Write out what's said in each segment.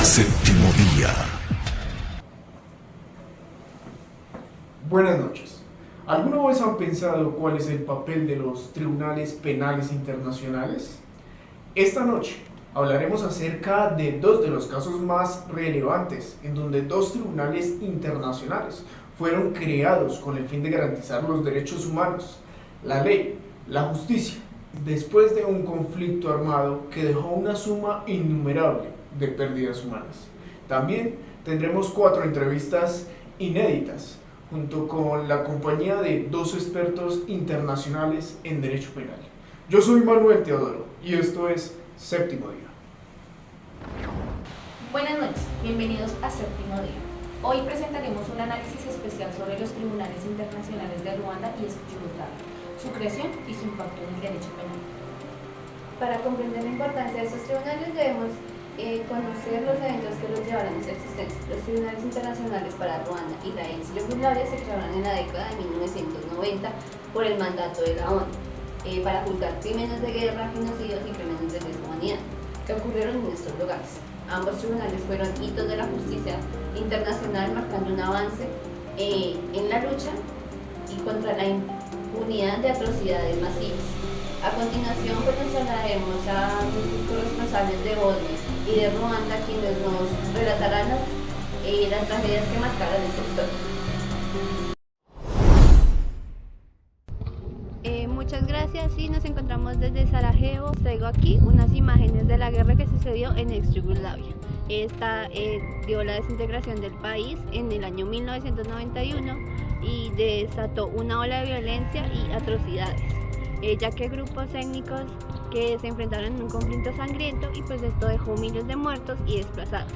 Séptimo día. Buenas noches. ¿Alguna vez han pensado cuál es el papel de los tribunales penales internacionales? Esta noche hablaremos acerca de dos de los casos más relevantes en donde dos tribunales internacionales fueron creados con el fin de garantizar los derechos humanos, la ley, la justicia, después de un conflicto armado que dejó una suma innumerable de pérdidas humanas. También tendremos 4 entrevistas inéditas junto con la compañía de 2 expertos internacionales en derecho penal. Yo soy Manuel Teodoro y esto es Séptimo Día. Buenas noches, bienvenidos a Séptimo Día. Hoy presentaremos un análisis especial sobre los tribunales internacionales de Ruanda y Yugoslavia, su creación y su impacto en el derecho penal. Para comprender la importancia de estos tribunales debemos conocer los eventos que los llevaron a su existencia. Los tribunales internacionales para Ruanda y la ex Yugoslavia se crearon en la década de 1990 por el mandato de la ONU para juzgar crímenes de guerra, genocidios y crímenes de lesa humanidad que ocurrieron en estos lugares. Ambos tribunales fueron hitos de la justicia internacional, marcando un avance en la lucha y contra la impunidad de atrocidades masivas. A continuación, pues nos trasladaremos a nuestros corresponsales de Bosnia y de Ruanda, quienes nos relatarán las tragedias que marcaron esta historia. Muchas gracias y nos encontramos desde Sarajevo. Traigo aquí unas imágenes de la guerra que sucedió en ex Yugoslavia. Esta dio la desintegración del país en el año 1991 y desató una ola de violencia y atrocidades, ya que grupos étnicos que se enfrentaron en un conflicto sangriento y pues esto dejó miles de muertos y desplazados.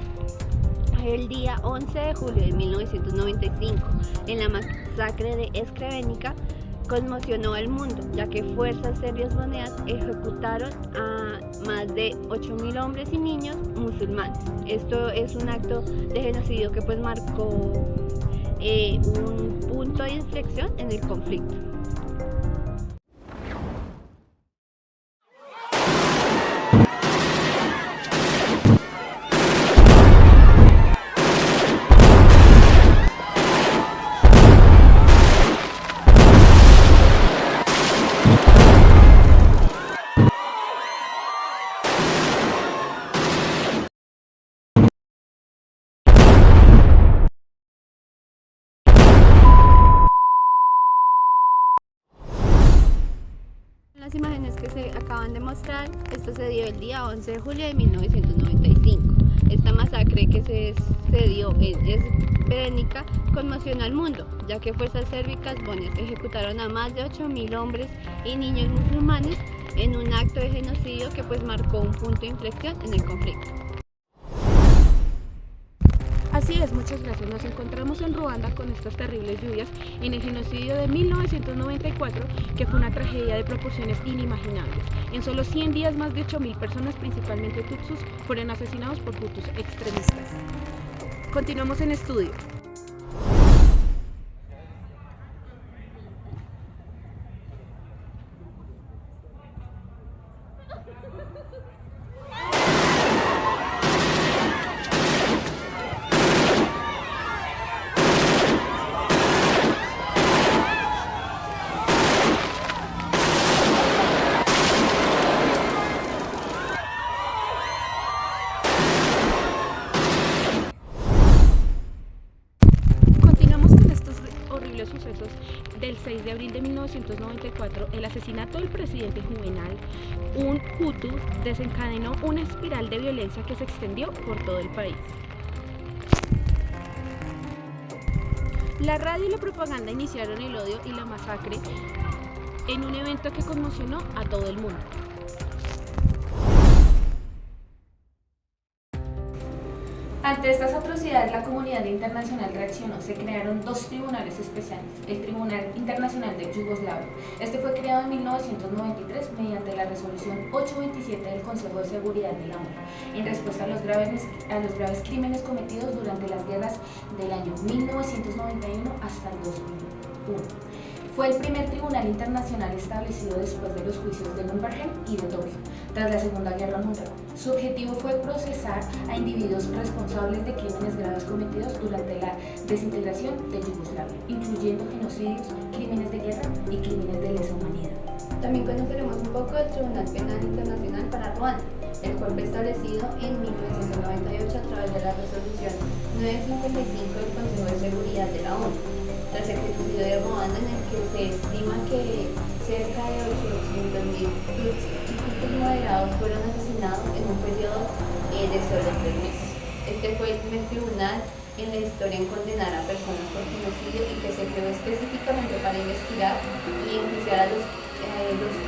El día 11 de julio de 1995, en la masacre de Srebrenica, conmocionó al mundo, ya que fuerzas serbias-bosnianas ejecutaron a más de 8.000 hombres y niños musulmanes. Esto es un acto de genocidio que pues marcó un punto de inflexión en el conflicto. Las imágenes que se acaban de mostrar, esto se dio el día 11 de julio de 1995. Esta masacre que se dio en Srebrenica conmocionó al mundo, ya que fuerzas sérvicas bosnias ejecutaron a más de 8.000 hombres y niños musulmanes en un acto de genocidio que pues marcó un punto de inflexión en el conflicto. Así es, muchas gracias. Nos encontramos en Ruanda con estas terribles lluvias en el genocidio de 1994, que fue una tragedia de proporciones inimaginables. En solo 100 días, más de 8.000 personas, principalmente tutsis, fueron asesinados por hutus extremistas. Continuamos en estudio. Sucesos del 6 de abril de 1994, el asesinato del presidente Juvenal, un hutu, desencadenó una espiral de violencia que se extendió por todo el país. La radio y la propaganda iniciaron el odio y la masacre en un evento que conmocionó a todo el mundo. Ante estas atrocidades, la comunidad internacional reaccionó. Se crearon 2 tribunales especiales, el Tribunal Internacional de Yugoslavia. Este fue creado en 1993 mediante la resolución 827 del Consejo de Seguridad de la ONU, en respuesta a los graves crímenes cometidos durante las guerras del año 1991 hasta el 2001. Fue el primer tribunal internacional establecido después de los juicios de Nuremberg y de Tokio, tras la Segunda Guerra Mundial. Su objetivo fue procesar a individuos responsables de crímenes graves cometidos durante la desintegración de Yugoslavia, incluyendo genocidios, crímenes de guerra y crímenes de lesa humanidad. También conoceremos un poco del Tribunal Penal Internacional para Ruanda, el cual fue establecido en 1998 a través de la resolución 955 del Consejo de Seguridad de la ONU, tras el genocidio de Ruanda, en el que se estima que cerca de 800.000 tutsis y hutus moderados fueron asesinados en un periodo de solo 3 meses. Este fue el primer tribunal en la historia en condenar a personas por genocidio y que se creó específicamente para investigar y enjuiciar a los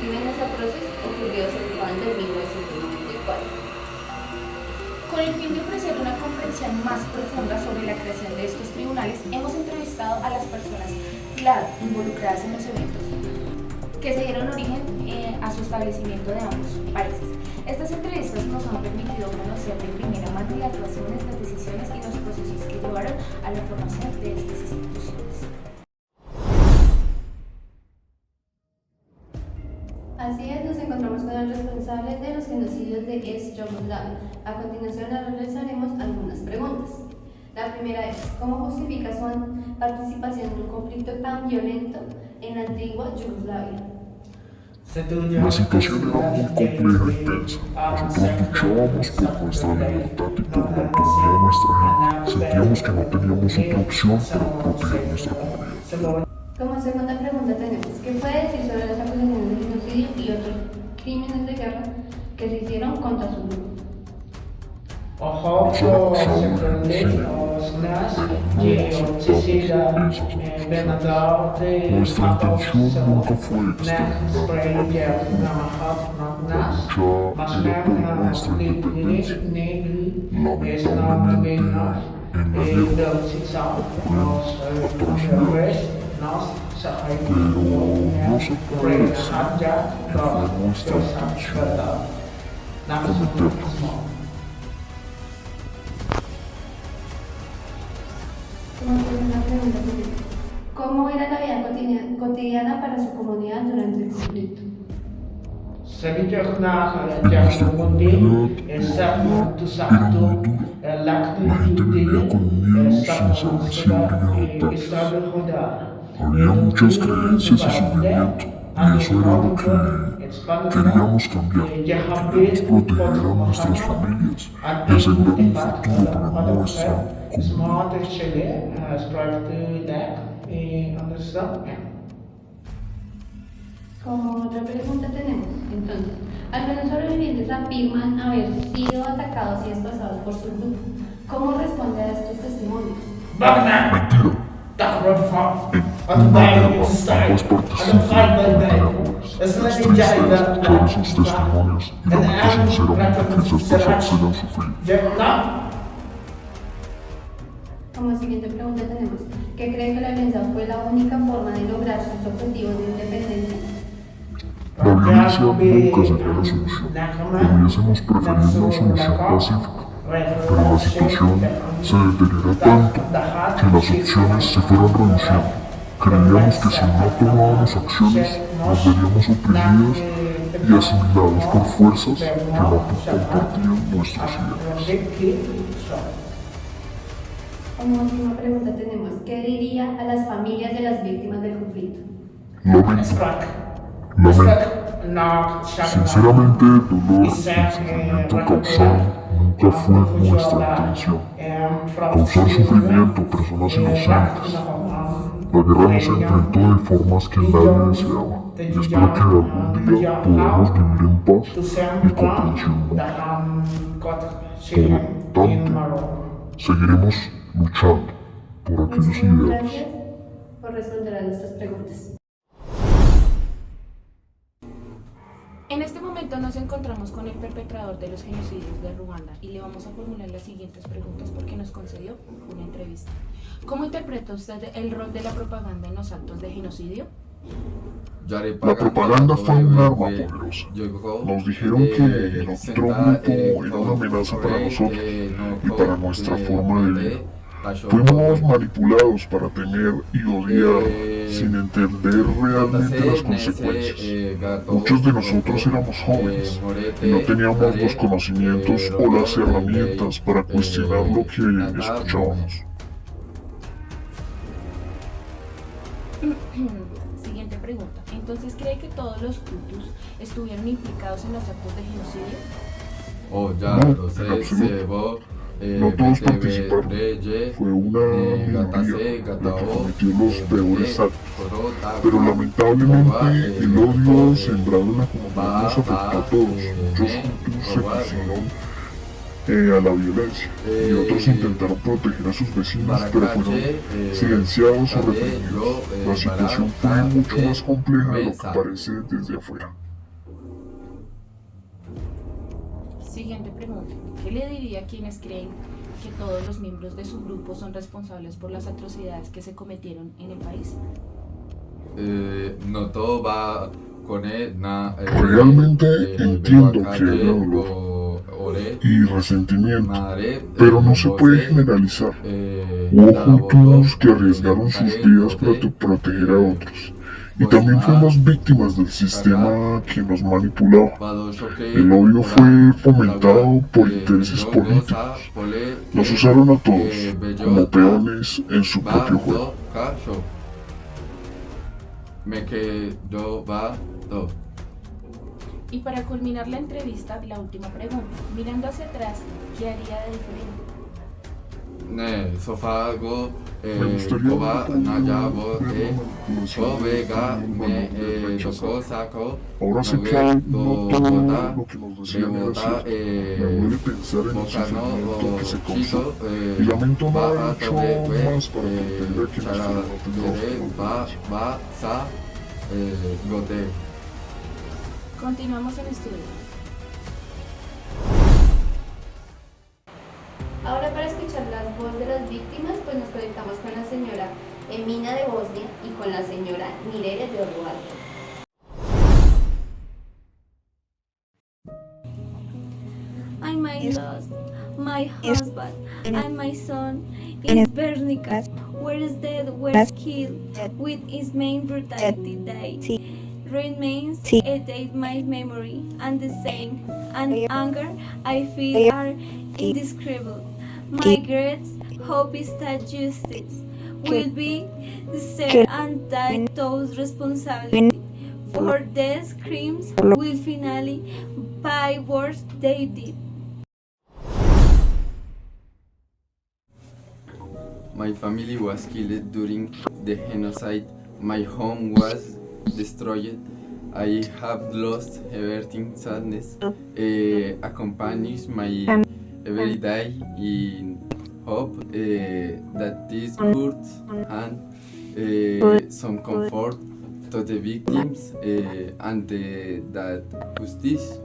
crímenes atroces ocurridos en Ruanda en 1994. Con el fin de ofrecer una comprensión más profunda sobre la creación de estos tribunales, hemos entrevistado a las personas clave involucradas en los eventos que se dieron origen a su establecimiento de ambos países. Estas entrevistas nos han permitido conocer de primera mano las razones, las decisiones y los procesos que llevaron a la formación de estas instituciones. Así es, nos encontramos con el responsable de los genocidios de ex Yugoslavia. A continuación realizaremos algunas preguntas. La primera es, ¿cómo justifica su participación en un conflicto tan violento en la antigua Yugoslavia? La situación era muy compleja y tensa. Nosotros luchábamos por nuestra libertad y por la autonomía de nuestra gente. Sentíamos que no teníamos otra opción para proteger nuestra comunidad. Como segunda pregunta tenemos, ¿qué puede decir sobre las acusaciones de genocidio y otros crímenes de guerra que se hicieron contra su grupo? Nos han acusado de genocidio, pero no aceptamos esas acusaciones. Nuestra intención nunca fue exterminar a la lucha era por nuestra independencia. Lamentablemente, en la guerra ocurrieron atrocidades, pero no se puede decir que fue nuestra intención cometerlas. Como segunda pregunta tenemos, ¿cómo era la vida cotidiana para su comunidad durante el conflicto? En nuestra comunidad era muy dura. La gente vivía con miedo sin saber si habría ataques. Había muchas creencias y sufrimiento, y eso era lo que queríamos cambiar. Queríamos proteger a nuestras familias y asegurar un futuro para nuestra comunidad. Como otra pregunta tenemos, entonces, algunos sobrevivientes afirman haber sido atacados y desplazados por su grupo. ¿Cómo responde a estos testimonios? Mentira. En una guerra, ambas partes sufren golpeadores. Es triste escuchar esos testimonios y lamento sinceramente que esas personas hayan sufrido. Como siguiente pregunta tenemos, ¿qué cree que la violencia fue la única forma de lograr sus objetivos de independencia? La violencia nunca sería la solución. Hubiésemos preferido una solución pacífica, pero la situación se deteriora tanto que las opciones se fueron reduciendo. Creíamos que si no tomábamos acciones, nos veríamos oprimidos y asimilados por fuerzas que no compartían nuestros ideales. Como última pregunta tenemos, ¿qué diría a las familias de las víctimas del conflicto? Lamento. Sinceramente, el dolor y sufrimiento causaron nunca fue nuestra intención. Causar sufrimiento a personas inocentes. La guerra nos enfrentó de formas que nadie deseaba, y espero que algún día podamos vivir en paz y comprensión. Por tanto, seguiremos luchando por aquellos Muchísimas ideales. gracias por responder a nuestras preguntas. En este momento nos encontramos con el perpetrador de los genocidios de Ruanda y le vamos a formular las siguientes preguntas porque nos concedió una entrevista. ¿Cómo interpreta usted el rol de la propaganda en los actos de genocidio? La propaganda fue un arma poderosa. Nos dijeron que el otro grupo era una amenaza para nosotros y para nuestra forma de vida. Fuimos manipulados para temer y odiar sin entender realmente las consecuencias. Muchos de nosotros éramos jóvenes y no teníamos los conocimientos o las herramientas para cuestionar lo que escuchábamos. Siguiente pregunta. Entonces, ¿cree que todos los Hutus estuvieron implicados en los actos de genocidio? No, en absoluto. No todos participaron. Fue una minoría la que cometió los peores actos. Pero lamentablemente el odio sembrado en la comunidad nos afectó a todos. Muchos Hutus se pusieron a la violencia y otros intentaron proteger a sus vecinos, pero fueron silenciados o reprimidos. La situación fue mucho más compleja de lo que parece desde afuera. Siguiente pregunta. ¿Qué le diría a quienes creen que todos los miembros de su grupo son responsables por las atrocidades que se cometieron en el país? No todo va con él. Realmente entiendo que haya dolor y resentimiento, pero no se puede generalizar. Hubo Hutus que arriesgaron sus vidas para proteger a otros. Y también fuimos víctimas del sistema que nos manipulaba. El odio fue fomentado por intereses políticos. Nos usaron a todos como peones en su propio juego. Y para culminar la entrevista, la última pregunta. Mirando hacia atrás, ¿qué haría de diferente? Me gustaría ver cómo la manipulación ahora sé que no todo lo que nos decían era cierto. Me duele pensar en el sufrimiento que se causó y lamento no haber hecho más para proteger a quienes fueron atendidos. Continuamos en estudio. Ahora para escuchar las voces de las víctimas, pues nos conectamos con la señora Emina de Bosnia y con la señora Mirere de Ruanda. I my lost my husband and my son in Bernica, where is dead, was killed with his main brutality day. Remains edit my memory, and the same and anger I feel are indescribable. My great hope is that justice will be served and that those responsible for these crimes will finally pay what they did. My family was killed during the genocide. My home was destroyed. I have lost everything. Sadness accompanies my every day in hope that this hurts and some comfort to the victims and that justice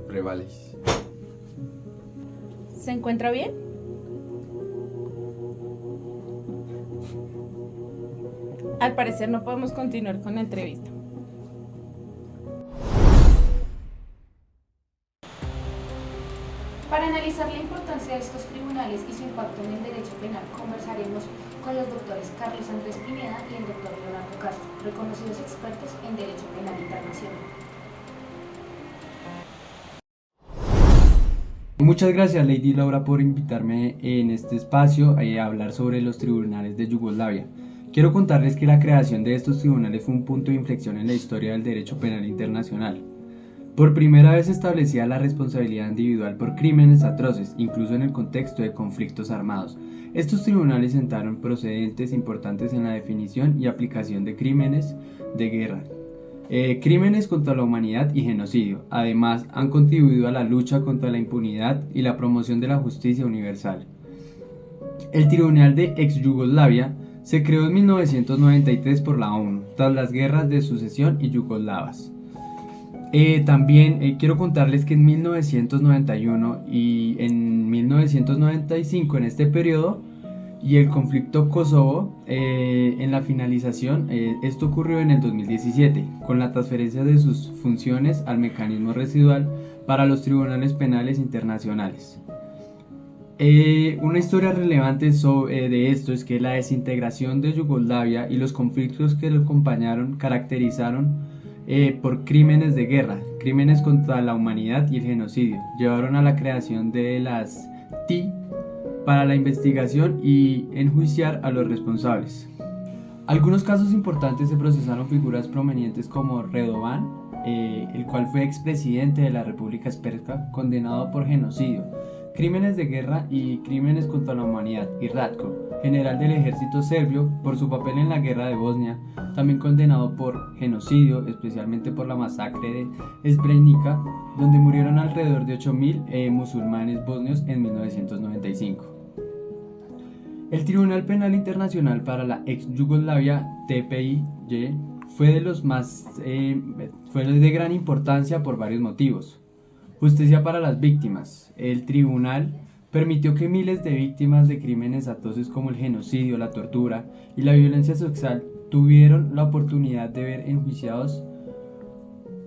prevails. ¿Se encuentra bien? Al parecer no podemos continuar con la entrevista. Para analizar la importancia de estos tribunales y su impacto en el derecho penal, conversaremos con los doctores Carlos Andrés Pineda y el doctor Leonardo Castro, reconocidos expertos en derecho penal internacional. Muchas gracias Lady Laura por invitarme en este espacio a hablar sobre los tribunales de Yugoslavia. Quiero contarles que la creación de estos tribunales fue un punto de inflexión en la historia del derecho penal internacional. Por primera vez se establecía la responsabilidad individual por crímenes atroces, incluso en el contexto de conflictos armados. Estos tribunales sentaron precedentes importantes en la definición y aplicación de crímenes de guerra, crímenes contra la humanidad y genocidio. Además, han contribuido a la lucha contra la impunidad y la promoción de la justicia universal. El Tribunal de Ex-Yugoslavia se creó en 1993 por la ONU, tras las guerras de sucesión y yugoslavas. También quiero contarles que en 1991 y en 1995, en este periodo, y el conflicto Kosovo, en la finalización, esto ocurrió en el 2017, con la transferencia de sus funciones al mecanismo residual para los tribunales penales internacionales. Una historia relevante de esto es que la desintegración de Yugoslavia y los conflictos que lo acompañaron caracterizaron por crímenes de guerra, crímenes contra la humanidad y el genocidio. Llevaron a la creación de las TI para la investigación y enjuiciar a los responsables. Algunos casos importantes se procesaron figuras prominentes como Radovan, el cual fue expresidente de la República Srpska, condenado por genocidio, crímenes de guerra y crímenes contra la humanidad, y Ratko, general del ejército serbio, por su papel en la guerra de Bosnia, también condenado por genocidio, especialmente por la masacre de Srebrenica, donde murieron alrededor de 8.000 musulmanes bosnios en 1995. El Tribunal Penal Internacional para la ex Yugoslavia, TPIJ, fue de gran importancia por varios motivos. Justicia para las víctimas. El tribunal permitió que miles de víctimas de crímenes atroces como el genocidio, la tortura y la violencia sexual tuvieron la oportunidad de ver enjuiciados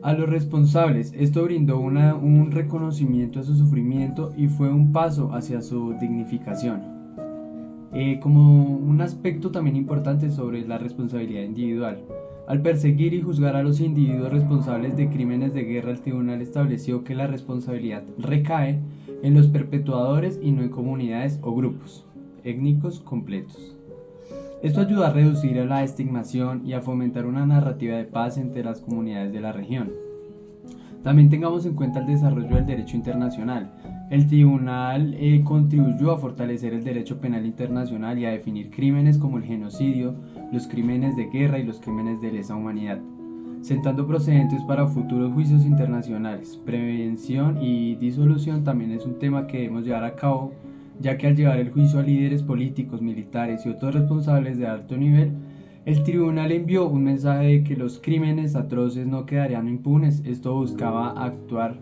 a los responsables. Esto brindó un reconocimiento a su sufrimiento y fue un paso hacia su dignificación. Como un aspecto también importante sobre la responsabilidad individual. Al perseguir y juzgar a los individuos responsables de crímenes de guerra, el tribunal estableció que la responsabilidad recae en los perpetuadores y no en comunidades o grupos étnicos completos. Esto ayuda a reducir la estigmación y a fomentar una narrativa de paz entre las comunidades de la región. También tengamos en cuenta el desarrollo del derecho internacional. El tribunal contribuyó a fortalecer el derecho penal internacional y a definir crímenes como el genocidio, los crímenes de guerra y los crímenes de lesa humanidad, sentando precedentes para futuros juicios internacionales. Prevención y disolución también es un tema que debemos llevar a cabo, ya que al llevar el juicio a líderes políticos, militares y otros responsables de alto nivel, el tribunal envió un mensaje de que los crímenes atroces no quedarían impunes. Esto buscaba actuar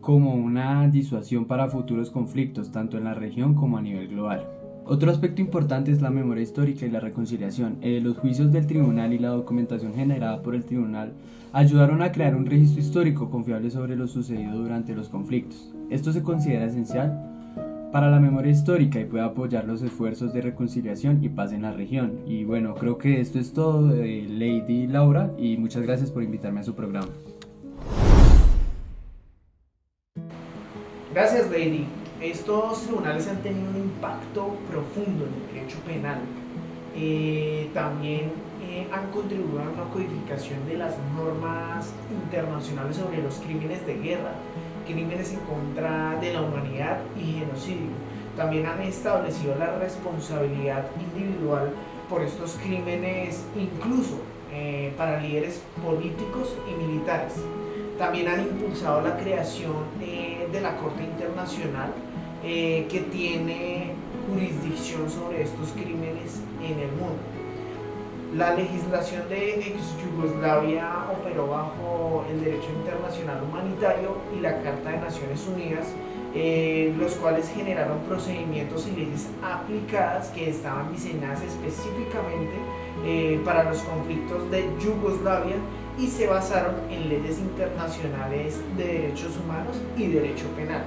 como una disuasión para futuros conflictos, tanto en la región como a nivel global. Otro aspecto importante es la memoria histórica y la reconciliación. Los juicios del tribunal y la documentación generada por el tribunal ayudaron a crear un registro histórico confiable sobre lo sucedido durante los conflictos. Esto se considera esencial para la memoria histórica y puede apoyar los esfuerzos de reconciliación y paz en la región. Y bueno, creo que esto es todo, Lady Laura, y muchas gracias por invitarme a su programa. Gracias, Lady. Estos tribunales han tenido un impacto profundo en el derecho penal. También han contribuido a una codificación de las normas internacionales sobre los crímenes de guerra, crímenes en contra de la humanidad y genocidio. También han establecido la responsabilidad individual por estos crímenes, incluso para líderes políticos y militares. También han impulsado la creación de la Corte Internacional que tiene jurisdicción sobre estos crímenes en el mundo. La legislación de ex-Yugoslavia operó bajo el derecho internacional humanitario y la Carta de Naciones Unidas, los cuales generaron procedimientos y leyes aplicadas que estaban diseñadas específicamente para los conflictos de Yugoslavia y se basaron en leyes internacionales de derechos humanos y derecho penal.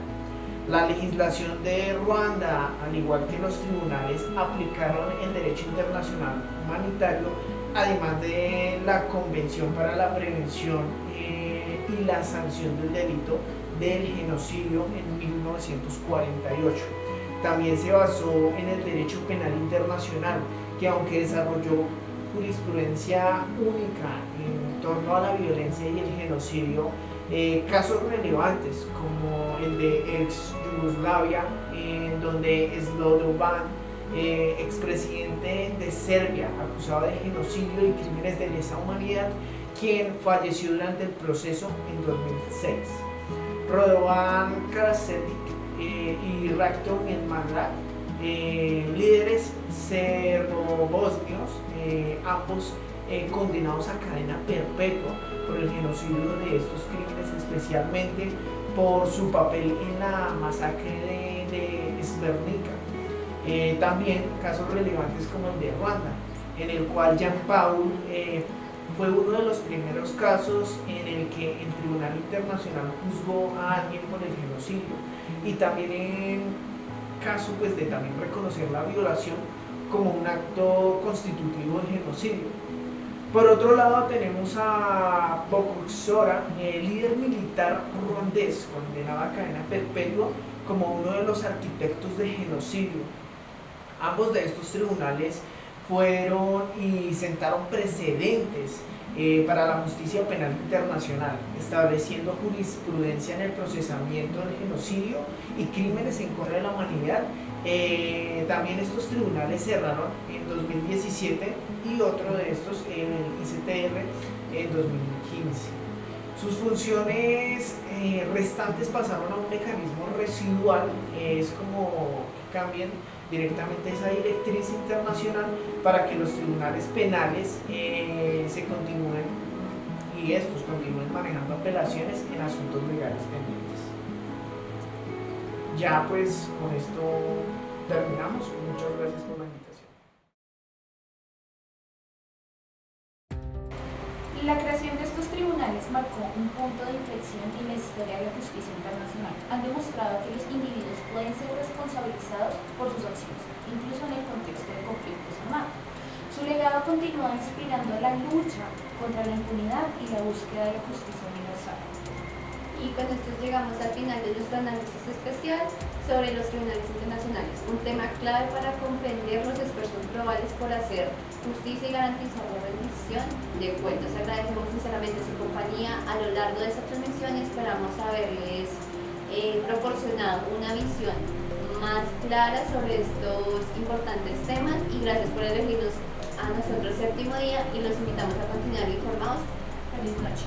La legislación de Ruanda, al igual que los tribunales, aplicaron el derecho internacional humanitario, además de la Convención para la Prevención y la Sanción del Delito del Genocidio en 1948. También se basó en el derecho penal internacional, que aunque desarrolló jurisprudencia única en torno a la violencia y el genocidio, casos relevantes como el de ex-Yugoslavia, en donde Slobodan, expresidente de Serbia, acusado de genocidio y crímenes de lesa humanidad, quien falleció durante el proceso en 2006. Radovan Karadzic y Ratko Mladić, líderes serbo-bosnios, ambos condenados a cadena perpetua por el genocidio de estos crímenes, especialmente por su papel en la masacre de Srebrenica. También casos relevantes como el de Ruanda, en el cual Jean Paul fue uno de los primeros casos en el que el Tribunal Internacional juzgó a alguien por el genocidio, y también en caso pues de también reconocer la violación como un acto constitutivo de genocidio. Por otro lado tenemos a Bokoksora, el líder militar ruandés condenado a cadena perpetua como uno de los arquitectos de genocidio. Ambos de estos tribunales fueron y sentaron precedentes para la justicia penal internacional, estableciendo jurisprudencia en el procesamiento del genocidio y crímenes en contra de la humanidad. También estos tribunales cerraron en 2017 y otro de estos, el ICTR, en 2015. Sus funciones restantes pasaron a un mecanismo residual, es como que cambien directamente esa directriz internacional para que los tribunales penales se continúen y estos continúen manejando apelaciones en asuntos legales pendientes. Ya pues con esto terminamos. Muchas gracias por la invitación. La creación de estos tribunales marcó un punto de inflexión en la historia de la justicia internacional. Han demostrado que los individuos pueden ser responsabilizados por sus acciones, incluso en el contexto de conflictos armados. Su legado continúa inspirando la lucha contra la impunidad y la búsqueda de la justicia universal. Y con esto llegamos al final de nuestro análisis especial sobre los tribunales internacionales, un tema clave para comprender los esfuerzos globales por hacer justicia y garantizar la rendición de cuentas. Agradecemos sinceramente su compañía a lo largo de esta transmisión y esperamos haberles proporcionado una visión más clara sobre estos importantes temas, y gracias por elegirnos a nosotros Séptimo Día y los invitamos a continuar informados. Feliz noche.